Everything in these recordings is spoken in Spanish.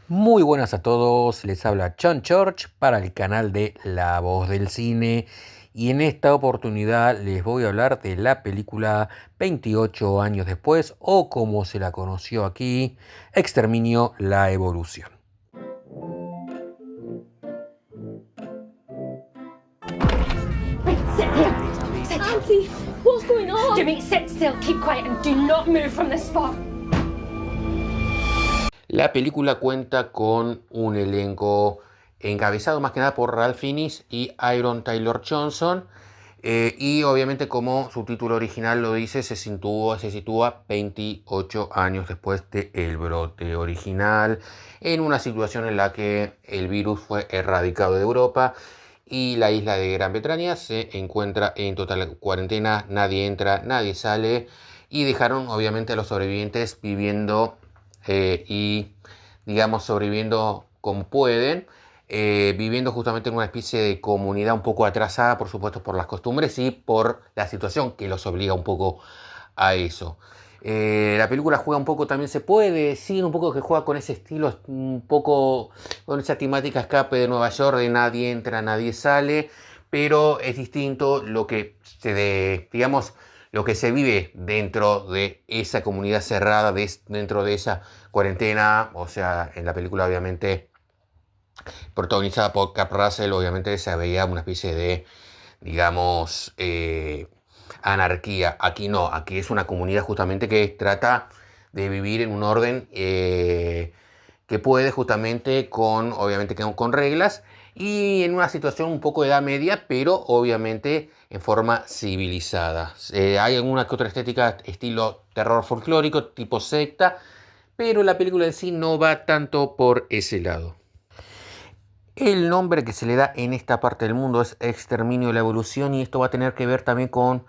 Muy buenas a todos, les habla John Church para el canal de La Voz del Cine y en esta oportunidad les voy a hablar de la película 28 años después o como se la conoció aquí, Exterminio, la Evolución. Wait, sit here. Sit. Auntie, what's going on? Jimmy, sit still, keep quiet, and do not move from this spot. La película cuenta con un elenco encabezado más que nada por Ralph Fiennes y Aaron Taylor Johnson. Y obviamente, como su título original lo dice, se sitúa 28 años después del brote original, en una situación en la que el virus fue erradicado de Europa y la isla de Gran Bretaña se encuentra en total cuarentena, nadie entra, nadie sale, y dejaron obviamente a los sobrevivientes viviendo y digamos sobreviviendo como pueden, viviendo justamente en una especie de comunidad un poco atrasada, por supuesto, por las costumbres y por la situación que los obliga un poco a eso. La película juega un poco, también se puede decir, un poco que juega con ese estilo, un poco con esa temática escape de Nueva York, de nadie entra, nadie sale, pero es distinto lo que digamos, lo que se vive dentro de esa comunidad cerrada, dentro de esa cuarentena. O sea, en la película obviamente protagonizada por Cap Russell, obviamente se veía una especie de, digamos, anarquía. Aquí no, aquí es una comunidad justamente que trata de vivir en un orden que puede justamente obviamente con reglas y en una situación un poco de edad media, pero obviamente en forma civilizada. Hay alguna que otra estética estilo terror folclórico, tipo secta, pero la película en sí no va tanto por ese lado. El nombre que se le da en esta parte del mundo es Exterminio de la Evolución, y esto va a tener que ver también con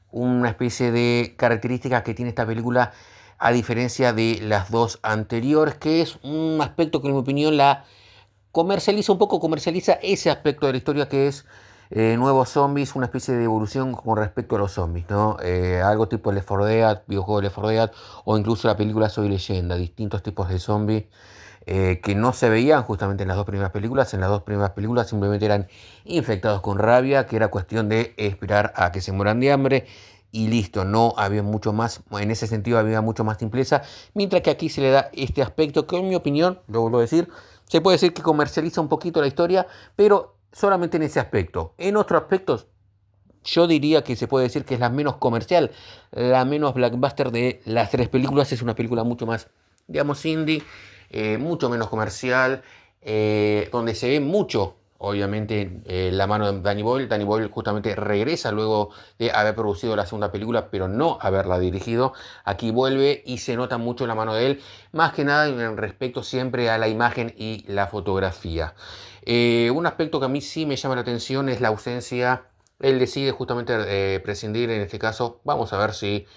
una especie de características que tiene esta película a diferencia de las dos anteriores, que es un aspecto que en mi opinión la comercializa ese aspecto de la historia, que es nuevos zombies, una especie de evolución con respecto a los zombies, ¿no? Algo tipo Left 4 Dead, videojuego Left 4 Dead, o incluso la película Soy Leyenda, distintos tipos de zombies que no se veían justamente en las dos primeras películas. En las dos primeras películas simplemente eran infectados con rabia, que era cuestión de esperar a que se mueran de hambre y listo, no había mucho más, en ese sentido había mucho más simpleza, mientras que aquí se le da este aspecto que en mi opinión, lo vuelvo a decir, se puede decir que comercializa un poquito la historia, pero solamente en ese aspecto. En otros aspectos yo diría que se puede decir que es la menos comercial, la menos blockbuster de las tres películas. Es una película mucho más, digamos, indie, mucho menos comercial, donde se ve mucho, obviamente, la mano de Danny Boyle. Danny Boyle justamente regresa luego de haber producido la segunda película, pero no haberla dirigido. Aquí vuelve y se nota mucho la mano de él, más que nada en respecto siempre a la imagen y la fotografía. Un aspecto que a mí sí me llama la atención es la ausencia. Él decide justamente prescindir, en este caso, vamos a ver si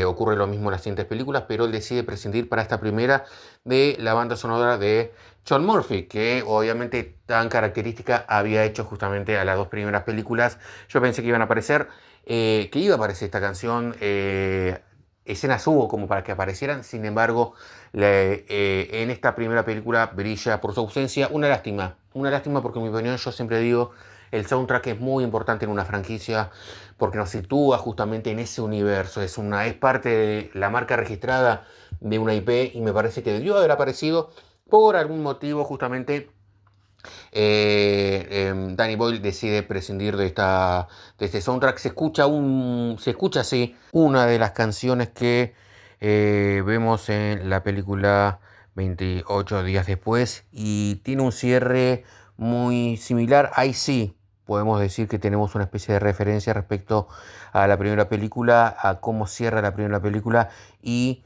ocurre lo mismo en las siguientes películas, pero él decide prescindir para esta primera de la banda sonora de John Murphy, que obviamente tan característica había hecho justamente a las dos primeras películas. Yo pensé que iban a aparecer, que iba a aparecer esta canción, escenas hubo como para que aparecieran. Sin embargo, en esta primera película brilla por su ausencia. Una lástima porque en mi opinión, yo siempre digo, el soundtrack es muy importante en una franquicia porque nos sitúa justamente en ese universo. Es parte de la marca registrada de una IP y me parece que debió haber aparecido. Por algún motivo justamente Danny Boyle decide prescindir de este soundtrack. Se escucha así una de las canciones que vemos en la película 28 días después, y tiene un cierre muy similar. Ahí sí podemos decir que tenemos una especie de referencia respecto a la primera película, a cómo cierra la primera película, y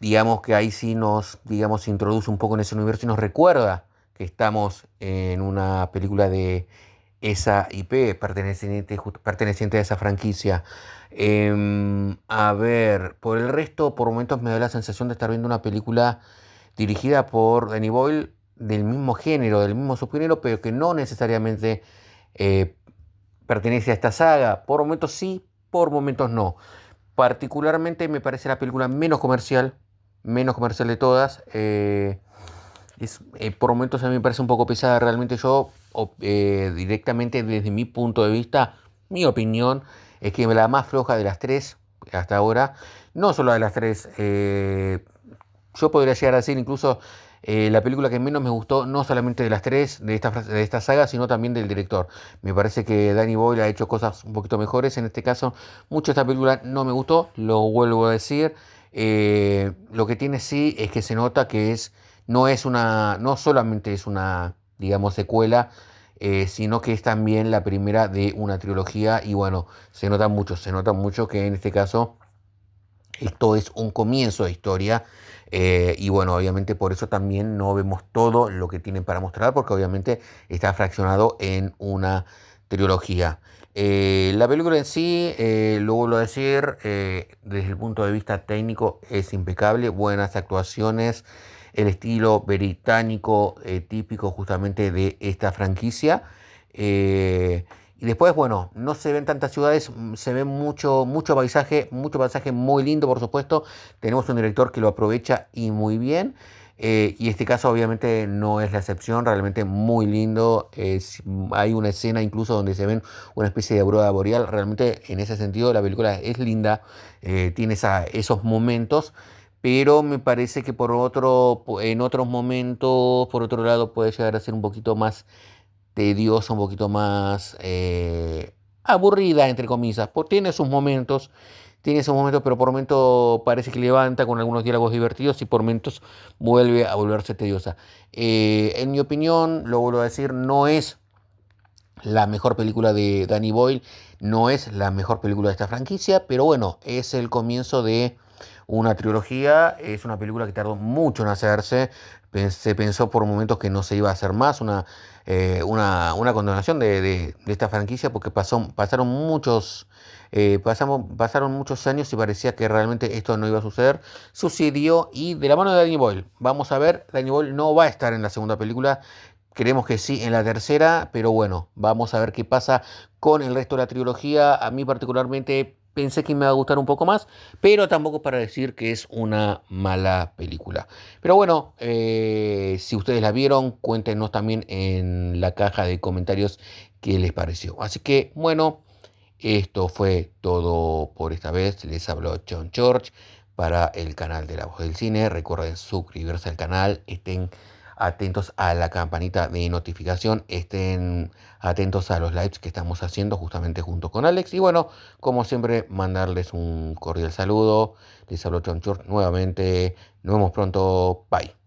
digamos que ahí sí digamos, introduce un poco en ese universo y nos recuerda que estamos en una película de esa IP perteneciente a esa franquicia. A ver, por el resto, por momentos me da la sensación de estar viendo una película dirigida por Danny Boyle, del mismo género, del mismo subgénero, pero que no necesariamente eh, pertenece a esta saga. Por momentos sí, por momentos no. Particularmente me parece la película menos comercial de todas. Por momentos a mí me parece un poco pesada. Realmente yo, directamente desde mi punto de vista, mi opinión, es que la más floja de las tres hasta ahora, no solo de las tres, yo podría llegar a decir incluso la película que menos me gustó, no solamente de las tres, de esta saga, sino también del director. Me parece que Danny Boyle ha hecho cosas un poquito mejores. En este caso, mucho esta película no me gustó, lo vuelvo a decir. Lo que tiene sí es que se nota que no solamente es una, digamos, secuela, sino que es también la primera de una trilogía. Y bueno, se nota mucho que en este caso esto es un comienzo de historia. Y bueno, obviamente por eso también no vemos todo lo que tienen para mostrar, porque obviamente está fraccionado en una trilogía. La película en sí, lo vuelvo a decir, desde el punto de vista técnico es impecable, buenas actuaciones, el estilo británico típico justamente de esta franquicia. Eh, y después, bueno, no se ven tantas ciudades, se ve mucho paisaje muy lindo, por supuesto. Tenemos un director que lo aprovecha y muy bien. Y este caso obviamente no es la excepción, realmente muy lindo. Hay una escena incluso donde se ven una especie de aurora boreal. Realmente en ese sentido la película es linda, tiene esos momentos. Pero me parece que en otros momentos, por otro lado, puede llegar a ser un poquito más tediosa, un poquito más aburrida, entre comillas. Tiene sus momentos, pero por momentos parece que levanta con algunos diálogos divertidos y por momentos vuelve a volverse tediosa. En mi opinión, lo vuelvo a decir, no es la mejor película de Danny Boyle, no es la mejor película de esta franquicia, pero bueno, es el comienzo de una trilogía. Es una película que tardó mucho en hacerse. Se pensó por momentos que no se iba a hacer más una continuación de esta franquicia, porque pasaron muchos años y parecía que realmente esto no iba a suceder. Sucedió, y de la mano de Danny Boyle. Vamos a ver, Danny Boyle no va a estar en la segunda película. Creemos que sí en la tercera, pero bueno, vamos a ver qué pasa con el resto de la trilogía. A mí particularmente pensé que me va a gustar un poco más, pero tampoco para decir que es una mala película. Pero bueno, si ustedes la vieron, cuéntenos también en la caja de comentarios qué les pareció. Así que bueno, esto fue todo por esta vez. Les habló John George para el canal de La Voz del Cine. Recuerden suscribirse al canal, estén atentos a la campanita de notificación, estén atentos a los lives que estamos haciendo justamente junto con Alex. Y bueno, como siempre, mandarles un cordial saludo. Les hablo John George nuevamente. Nos vemos pronto. Bye.